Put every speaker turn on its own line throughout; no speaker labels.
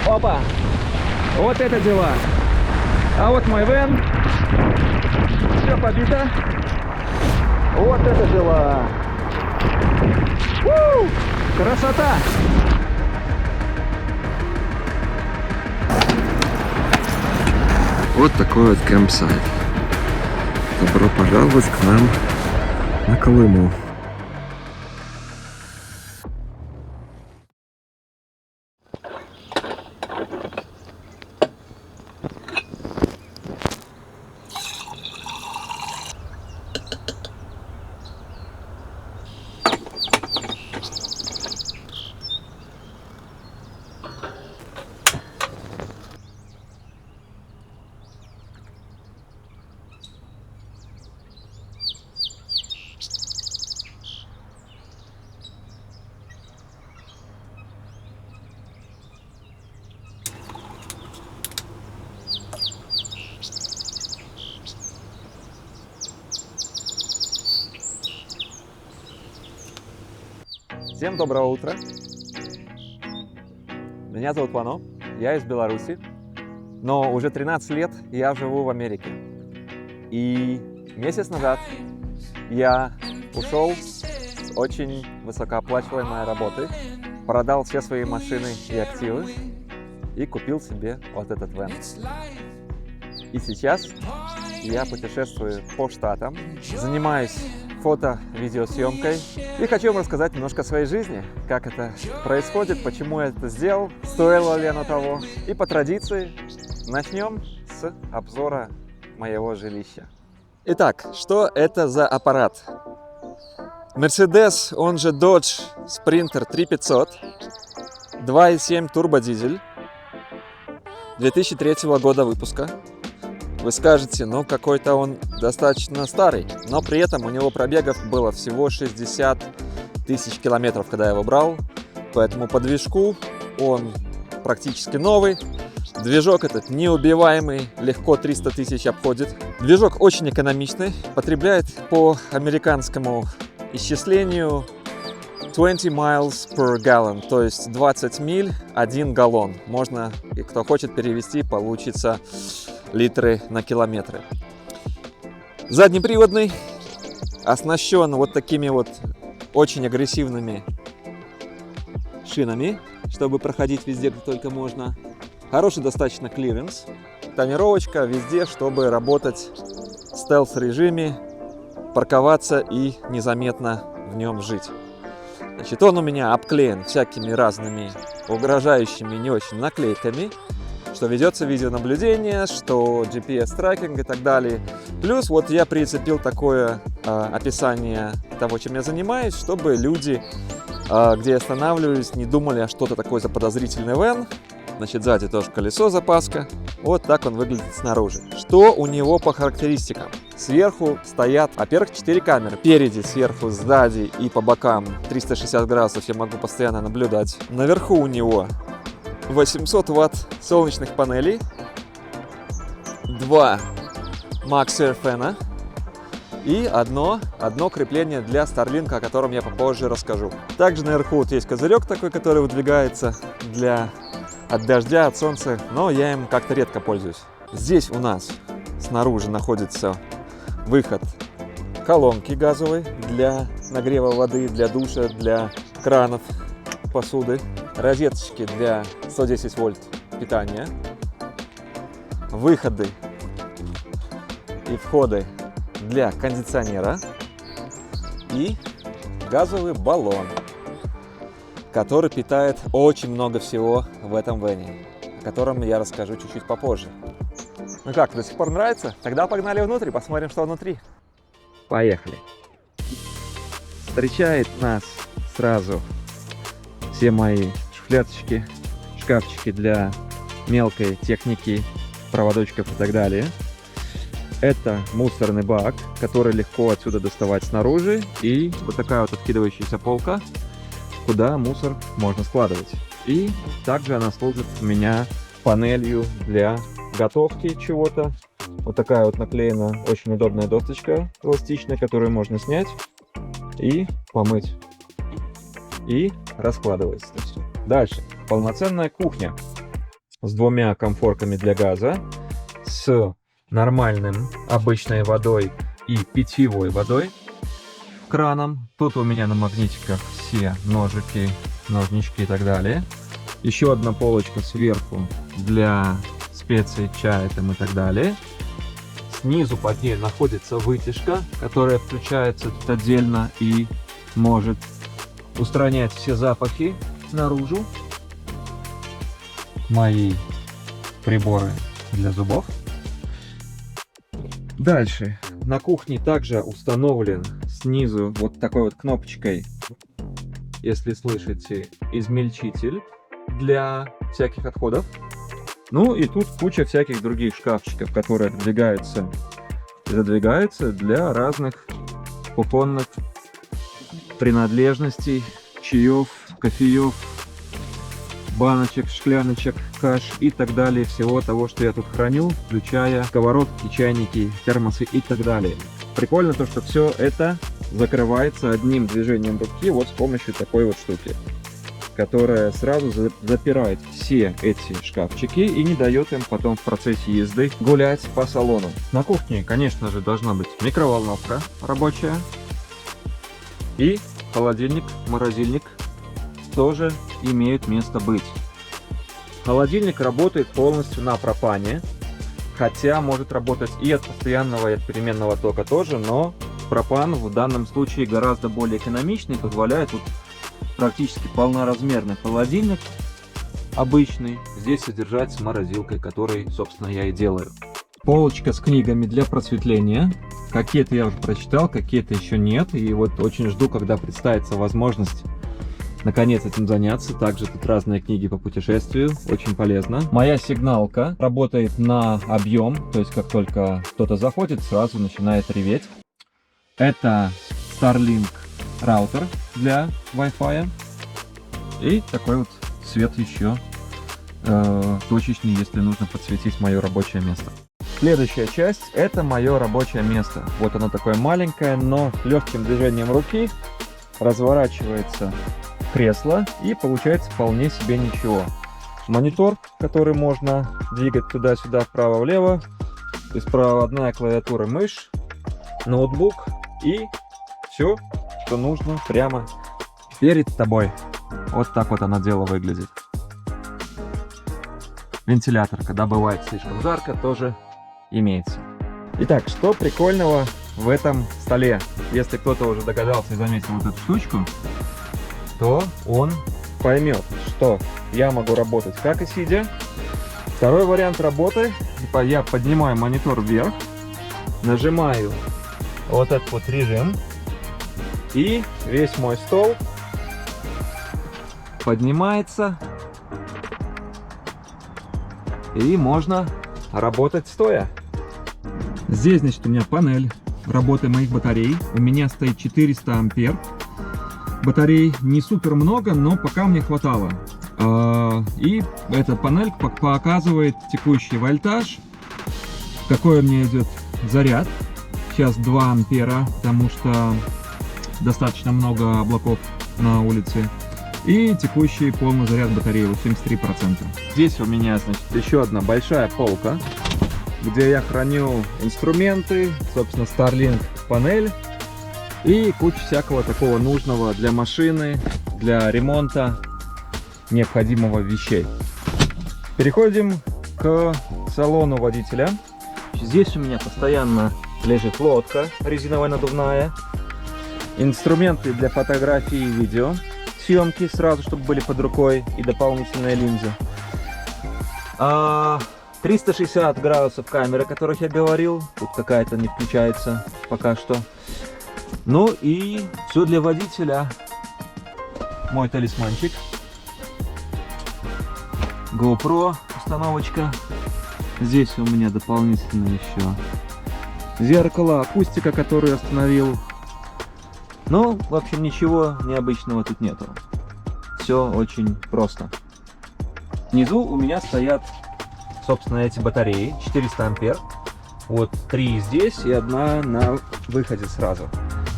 Опа! Вот это дела! А вот мой вен. Все побито. Вот это дела! Красота!
Вот такой вот кемпсайт. Добро пожаловать к нам на Колыму.
Всем доброго утра. Меня зовут Вано, я из Беларуси, но уже 13 лет я живу в Америке. И месяц назад я ушел с очень высокооплачиваемой работы, продал все свои машины и активы и купил себе вот этот вен. И сейчас я путешествую по штатам, занимаюсь фото-видеосъемкой и хочу вам рассказать немножко о своей жизни, как это происходит, почему я это сделал, стоило ли оно того. И по традиции начнем с обзора моего жилища. Итак, что это за аппарат? Mercedes, он же Dodge Sprinter 3500, 2.7 турбодизель, 2003 года выпуска. Вы скажете, ну какой-то он достаточно старый, но при этом у него пробегов было всего 60 тысяч километров, когда я его брал. Поэтому по движку он практически новый. Движок этот неубиваемый, легко 300 тысяч обходит. Движок очень экономичный, потребляет по американскому исчислению 20 miles per gallon, то есть 20 миль 1 галлон. Можно, и кто хочет перевести, получится литры на километры. Заднеприводный, оснащен вот такими вот очень агрессивными шинами, чтобы проходить везде, где только можно. Хороший достаточно клиренс, тонировочка везде, чтобы работать в стелс-режиме, парковаться и незаметно в нем жить. Значит, он у меня обклеен всякими разными угрожающими не очень наклейками, что ведется видеонаблюдение, что GPS-трекинг и так далее. Плюс вот я прицепил такое описание того, чем я занимаюсь, чтобы люди, где я останавливаюсь, не думали, а что-то такое за подозрительный вен. Значит, сзади тоже колесо запаска. Вот так он выглядит снаружи. Что у него по характеристикам? Сверху стоят, во-первых, 4 камеры. Впереди, сверху, сзади и по бокам 360 градусов я могу постоянно наблюдать. Наверху у него 800 ватт солнечных панелей, 2 Maxxair фэна и одно крепление для Starlink, о котором я попозже расскажу. Также наверху вот есть козырек такой, который выдвигается от дождя, от солнца, но я им как-то редко пользуюсь. Здесь у нас снаружи находится выход колонки газовой для нагрева воды, для душа, для кранов, посуды. Розеточки для 110 вольт питания, выходы и входы для кондиционера и газовый баллон, который питает очень много всего в этом вене, о котором я расскажу чуть-чуть попозже. Ну как, до сих пор нравится? Тогда погнали внутрь, посмотрим, что внутри. Поехали! Встречает нас сразу все мои шуфляточки, шкафчики для мелкой техники, проводочков и так далее. Это мусорный бак, который легко отсюда доставать снаружи. И вот такая вот откидывающаяся полка, куда мусор можно складывать. И также она служит у меня панелью для готовки чего-то. Вот такая вот наклеена очень удобная досточка эластичная, которую можно снять и помыть. И раскладывается. Дальше. Полноценная кухня. с двумя комфорками для газа, с нормальным обычной водой и питьевой водой, краном. Тут у меня на магнитиках все ножики, ножнички и так далее. Еще одна полочка сверху для специй, чая там и так далее. Снизу под ней находится вытяжка, которая включается тут отдельно и может устранять все запахи наружу. Мои приборы для зубов. Дальше. На кухне также установлен снизу вот такой вот кнопочкой, если слышите, измельчитель для всяких отходов. Ну и тут куча всяких других шкафчиков, которые отодвигаются и задвигаются для разных кухонных принадлежностей, чаев, кофеев, баночек, шкляночек, каш и так далее, всего того, что я тут храню, включая сковородки, чайники, термосы и так далее. Прикольно то, что все это закрывается одним движением руки вот с помощью такой вот штуки, которая сразу запирает все эти шкафчики и не дает им потом в процессе езды гулять по салону. На кухне, конечно же, должна быть микроволновка рабочая. И холодильник, морозильник тоже имеют место быть. Холодильник работает полностью на пропане, хотя может работать и от постоянного, и от переменного тока тоже, но пропан в данном случае гораздо более экономичный, позволяет тут практически полноразмерный холодильник обычный здесь содержать с морозилкой, который, собственно, я и делаю. Полочка с книгами для просветления. Какие-то я уже прочитал, какие-то еще нет. И вот очень жду, когда представится возможность наконец этим заняться. Также тут разные книги по путешествию, очень полезно. Моя сигналка работает на объем, то есть как только кто-то заходит, сразу начинает реветь. Это Starlink раутер для Wi-Fi. И такой вот свет еще точечный, если нужно подсветить мое рабочее место. Следующая часть — это мое рабочее место. Вот оно такое маленькое, но легким движением руки разворачивается кресло и получается вполне себе ничего. Монитор, который можно двигать туда-сюда, вправо-влево, беспроводная клавиатура, мышь, ноутбук и все, что нужно прямо перед тобой. Вот так вот оно дело выглядит. Вентилятор, когда бывает слишком жарко, тоже имеется. Итак, что прикольного в этом столе? Если кто-то уже догадался и заметил вот эту штучку, то он поймет, что я могу работать как и сидя. Второй вариант работы: я поднимаю монитор вверх, нажимаю вот этот вот режим, и весь мой стол поднимается, и можно работать стоя. Здесь, значит, у меня панель работы моих батарей. У меня стоит 400 ампер. Батарей не супер много, но пока мне хватало. И эта панель показывает текущий вольтаж, какой у меня идет заряд. Сейчас 2 ампера, потому что достаточно много облаков на улице. И текущий полный заряд батареи 83%. Здесь у меня, значит, еще одна большая полка, где я храню инструменты, собственно, Starlink панель и кучу всякого такого нужного для машины, для ремонта, необходимого вещей. Переходим к салону водителя. Здесь у меня постоянно лежит лодка резиновая надувная, инструменты для фотографии и видео, съемки сразу, чтобы были под рукой, и дополнительная линза. 360 градусов камеры, о которых я говорил. Тут какая-то не включается пока что. Ну и все для водителя. Мой талисманчик. GoPro установочка. Здесь у меня дополнительно еще зеркало, акустика, которую я установил. Ну, в общем, ничего необычного тут нету. Все очень просто. Внизу у меня стоят, собственно, эти батареи 400 ампер. Вот 3 здесь и одна на выходе сразу.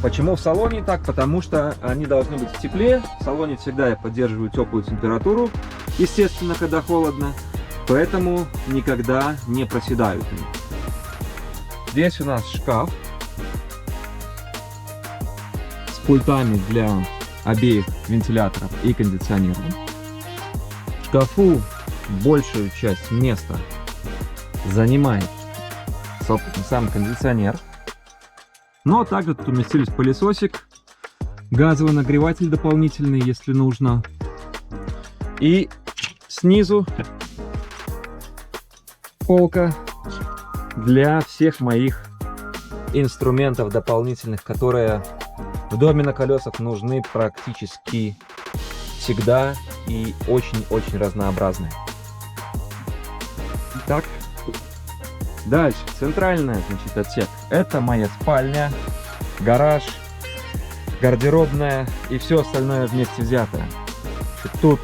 Почему в салоне так? Потому что они должны быть в тепле. В салоне всегда я поддерживаю теплую температуру, естественно, когда холодно. поэтому никогда не проседают. Здесь у нас шкаф с пультами для обеих вентиляторов и кондиционеров. В шкафу большую часть места занимает, собственно, сам кондиционер. Но также тут уместились пылесосик, газовый нагреватель дополнительный, если нужно. И снизу полка для всех моих инструментов дополнительных, которые в доме на колесах нужны практически всегда и очень-очень разнообразные. Так, дальше центральный, значит, отсек. Это моя спальня, гараж, гардеробная и все остальное вместе взятое. Значит, тут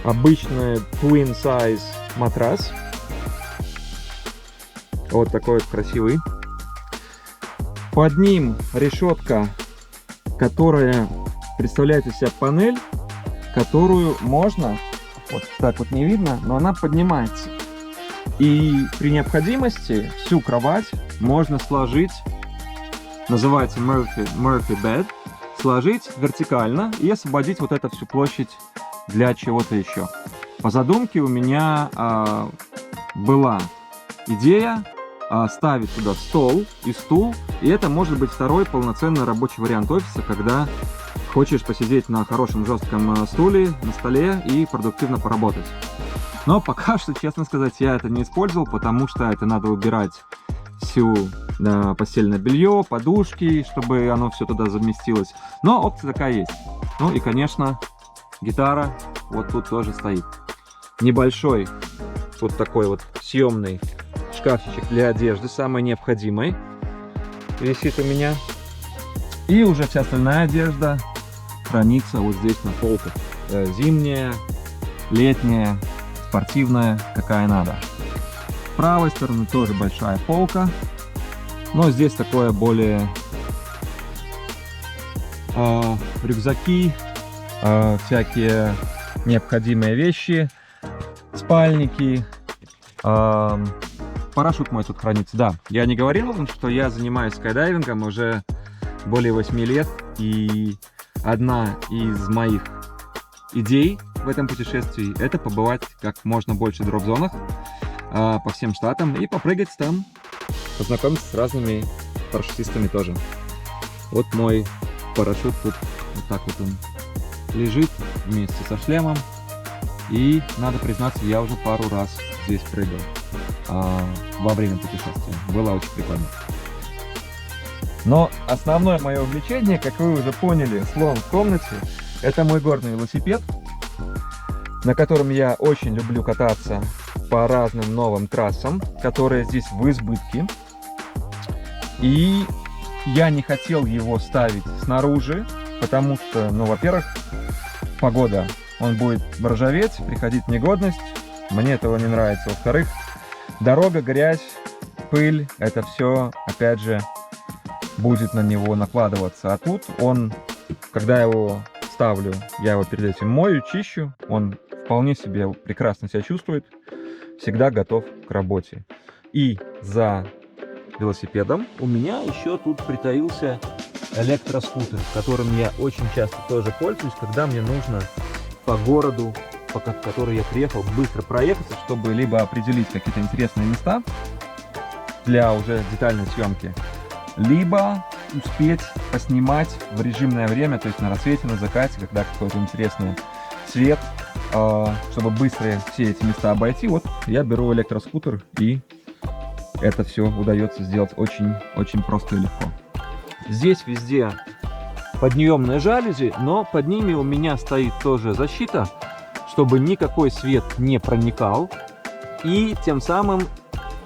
обычный twin size матрас. Вот такой вот красивый. Под ним решетка, которая представляет из себя панель, которую можно, вот так вот не видно, но она поднимается. И при необходимости всю кровать можно сложить, называется Murphy Bed, сложить вертикально и освободить вот эту всю площадь для чего-то еще. По задумке у меня была идея ставить туда стол и стул, и это может быть второй полноценный рабочий вариант офиса, когда хочешь посидеть на хорошем жестком стуле, на столе и продуктивно поработать. Но пока что, честно сказать, я это не использовал, потому что это надо убирать всю постельное белье, подушки, чтобы оно все туда заместилось. Но опция такая есть. Ну и, конечно, гитара вот тут тоже стоит. Небольшой вот такой вот съемный шкафчик для одежды, самой необходимой, висит у меня. И уже вся остальная одежда хранится вот здесь на полках. Зимняя, летняя, спортивная, какая надо. С правой стороны тоже большая полка, но здесь такое более рюкзаки, всякие необходимые вещи, спальники. Парашют мой тут хранится. Да, я не говорил вам, что я занимаюсь скайдайвингом уже более 8 лет, и одна из моих идей в этом путешествии — это побывать как можно больше в дроп-зонах по всем штатам и попрыгать там, познакомиться с разными парашютистами тоже. Вот мой парашют тут вот так вот он лежит вместе со шлемом, и надо признаться, я уже пару раз здесь прыгал во время путешествия. Было очень прикольно. Но основное мое увлечение, как вы уже поняли, слон в комнате, это мой горный велосипед, на котором я очень люблю кататься по разным новым трассам, которые здесь в избытке. И я не хотел его ставить снаружи, потому что, ну, во-первых, погода, он будет ржаветь, приходить в негодность, мне этого не нравится. Во-вторых, дорога, грязь, пыль, это все, опять же, будет на него накладываться. А тут он, когда я его ставлю, я его перед этим мою, чищу, он вполне себе прекрасно себя чувствует, всегда готов к работе. И за велосипедом у меня еще тут притаился электроскутер, которым я очень часто тоже пользуюсь, когда мне нужно по городу, в который я приехал, быстро проехаться, чтобы либо определить какие-то интересные места для уже детальной съемки, либо успеть поснимать в режимное время, то есть на рассвете, на закате, когда какой-то интересный свет, чтобы быстро все эти места обойти. Вот я беру электроскутер, и это все удается сделать очень просто и легко. Здесь везде подъемные жалюзи, но под ними у меня стоит тоже защита, чтобы никакой свет не проникал и тем самым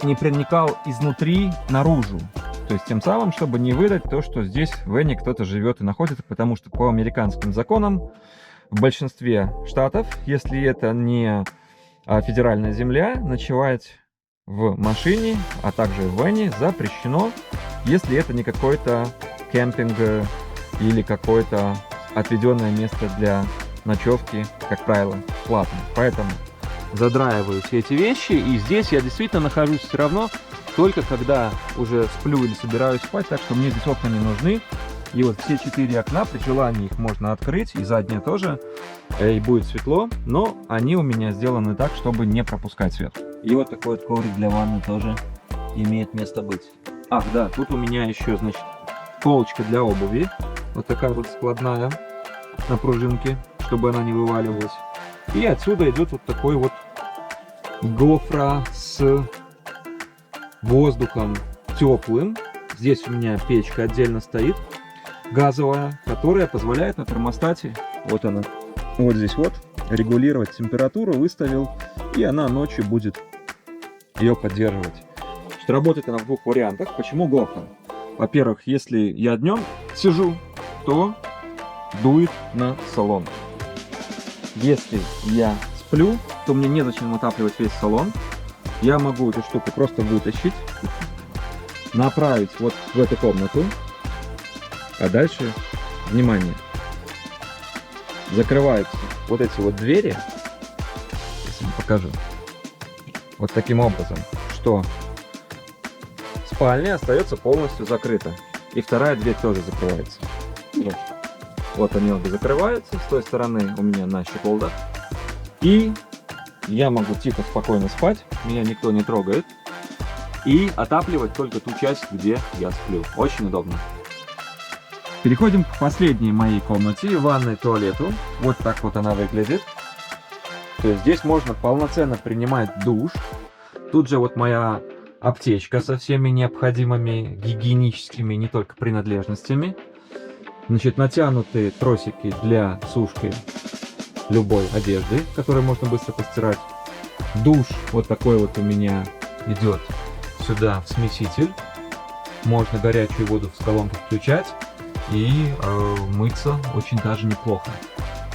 не проникал изнутри наружу. То есть тем самым, чтобы не выдать то, что здесь в Эне кто-то живет и находится, потому что по американским законам в большинстве штатов, если это не федеральная земля, ночевать в машине, а также в вэне запрещено, если это не какой-то кемпинг или какое-то отведенное место для ночевки, как правило, платно. Поэтому задраиваю все эти вещи. И здесь я действительно нахожусь все равно только когда уже сплю или собираюсь спать, так что мне здесь окна не нужны. И вот все 4 окна, при желании их можно открыть, и заднее тоже, и будет светло, но они у меня сделаны так, чтобы не пропускать свет. И вот такой вот коврик для ванны тоже имеет место быть. Ах, да, тут у меня еще, значит, полочка для обуви, вот такая вот складная, на пружинке, чтобы она не вываливалась. И отсюда идет вот такой вот гофра с воздухом теплым. Здесь у меня печка отдельно стоит, газовая, которая позволяет на термостате, вот она, вот здесь вот, регулировать температуру, выставил, и она ночью будет ее поддерживать. Значит, работает она в двух вариантах. Почему гофра? Во-первых, если я днем сижу, то дует на салон. Если я сплю, то мне незачем отапливать весь салон. Я могу эту штуку просто вытащить, направить вот в эту комнату, а дальше, внимание, закрываются вот эти вот двери, если покажу, вот таким образом, что спальня остается полностью закрыта, и вторая дверь тоже закрывается. Вот они обе закрываются, с той стороны у меня на щеколдах, и я могу тихо, спокойно спать, меня никто не трогает, и отапливать только ту часть, где я сплю. Очень удобно. Переходим к последней моей комнате, ванной, туалету. Вот так вот она выглядит. То есть здесь можно полноценно принимать душ. Тут же вот моя аптечка со всеми необходимыми гигиеническими, не только принадлежностями. Значит, натянутые тросики для сушки любой одежды, которую можно быстро постирать. Душ вот такой вот у меня идет сюда в смеситель. Можно горячую воду в колонку включать и мыться очень даже неплохо.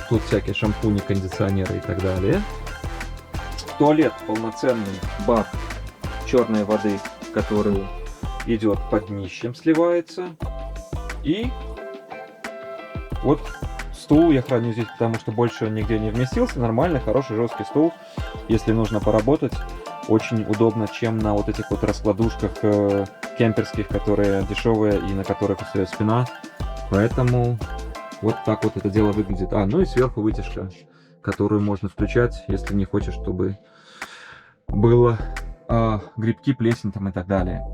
Тут всякие шампуни, кондиционеры и так далее. Туалет полноценный, бак черной воды, который идет под днищем, сливается. И вот стул я храню здесь, потому что больше он нигде не вместился. Нормальный, хороший, жесткий стул. Если нужно поработать, очень удобно, чем на вот этих вот раскладушках кемперских, которые дешевые и на которых устает спина. Поэтому вот так вот это дело выглядит. Ну и сверху вытяжка, которую можно включать, если не хочешь, чтобы было грибки, плесень там и так далее.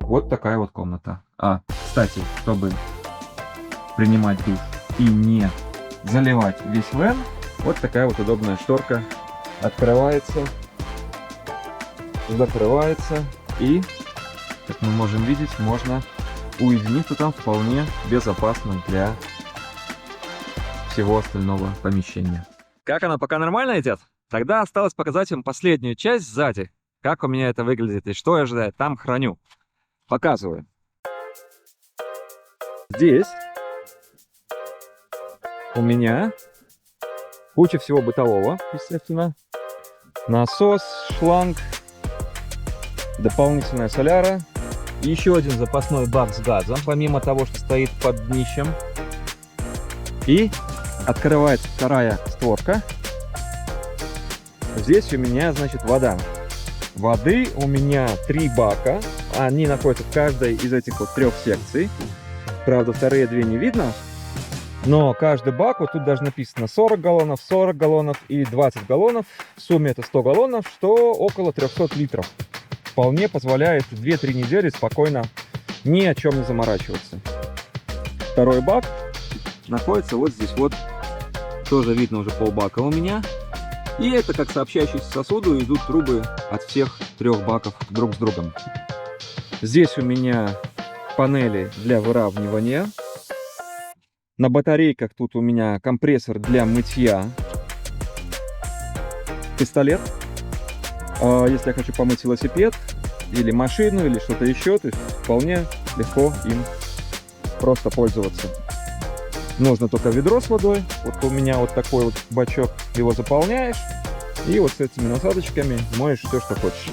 Вот такая вот комната. Кстати, чтобы принимать душ и не заливать весь вен, вот такая вот удобная шторка открывается, закрывается, и, как мы можем видеть, можно уединиться там вполне безопасно для всего остального помещения. Как она, пока нормально идет? Тогда осталось показать вам последнюю часть сзади. Как у меня это выглядит и что я же там храню. Показываю. Здесь у меня куча всего бытового, естественно. Насос, шланг, дополнительная соляра. И еще один запасной бак с газом, помимо того, что стоит под днищем. И открывается вторая створка. Здесь у меня, значит, вода. Воды у меня 3 бака. Они находятся в каждой из этих вот 3 секций. Правда, вторые 2 не видно. Но каждый бак, вот тут даже написано 40 галлонов и 20 галлонов. В сумме это 100 галлонов, что около 300 литров. Вполне позволяет 2-3 недели спокойно ни о чем не заморачиваться. Второй бак находится вот здесь вот. Тоже видно уже полбака у меня. И это как сообщающиеся сосуды, идут трубы от всех 3 баков друг с другом. Здесь у меня панели для выравнивания. На батарейках тут у меня компрессор для мытья. Пистолет. Если я хочу помыть велосипед или машину или что-то еще, то есть вполне легко им просто пользоваться. Нужно только ведро с водой. Вот у меня вот такой вот бачок, его заполняешь и вот с этими насадочками моешь все, что хочешь.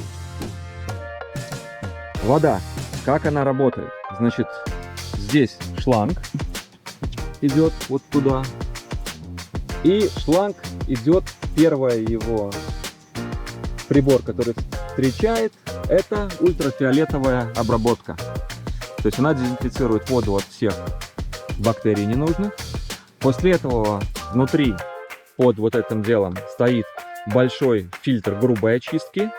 Вода. Как она работает? Значит, здесь шланг идет вот туда. И шланг идет, первая его прибор, который встречает, это ультрафиолетовая обработка. То есть она дезинфицирует воду от всех бактерий ненужных. После этого внутри под вот этим делом стоит большой фильтр грубой очистки.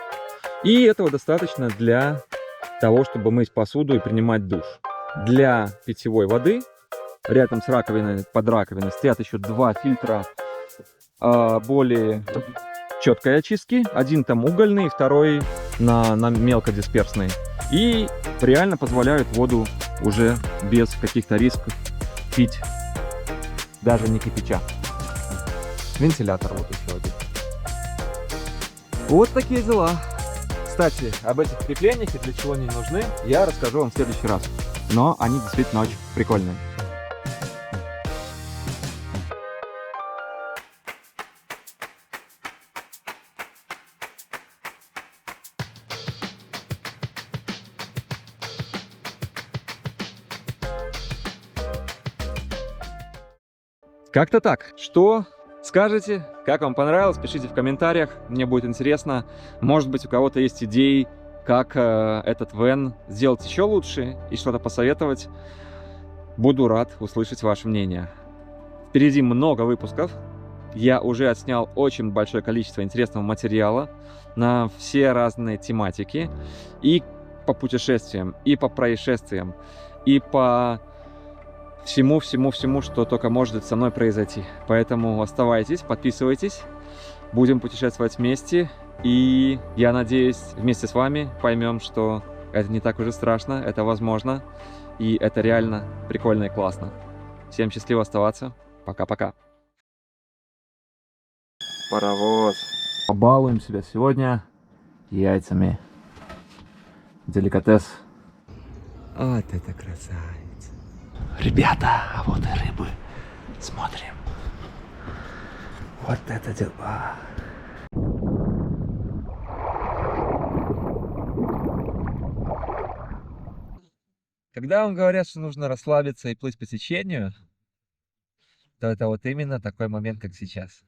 И этого достаточно для того, чтобы мыть посуду и принимать душ. Для питьевой воды рядом с раковиной, под раковиной, стоят еще два фильтра более четкой очистки. Один там угольный, второй на мелкодисперсный. И реально позволяют воду уже без каких-то рисков пить, даже не кипяча. Вентилятор вот еще один. Вот такие дела. Кстати, об этих креплениях и для чего они нужны, я расскажу вам в следующий раз. Но они действительно очень прикольные. Как-то так. Что скажете? Как вам понравилось? Пишите в комментариях. Мне будет интересно. Может быть, у кого-то есть идеи, как этот вэн сделать еще лучше и что-то посоветовать. Буду рад услышать ваше мнение. Впереди много выпусков. Я уже отснял очень большое количество интересного материала на все разные тематики. И по путешествиям, и по происшествиям, и по всему, что только может со мной произойти. Поэтому оставайтесь, подписывайтесь. Будем путешествовать вместе. И я надеюсь, вместе с вами поймем, что это не так уже страшно, это возможно. И это реально прикольно и классно. Всем счастливо оставаться. Пока-пока. Паровоз. Побалуем себя сегодня яйцами. Деликатес. Вот это красавица. Ребята, а вот и рыбы. Смотрим. Вот это дела. Когда вам говорят, что нужно расслабиться и плыть по течению, то это вот именно такой момент, как сейчас.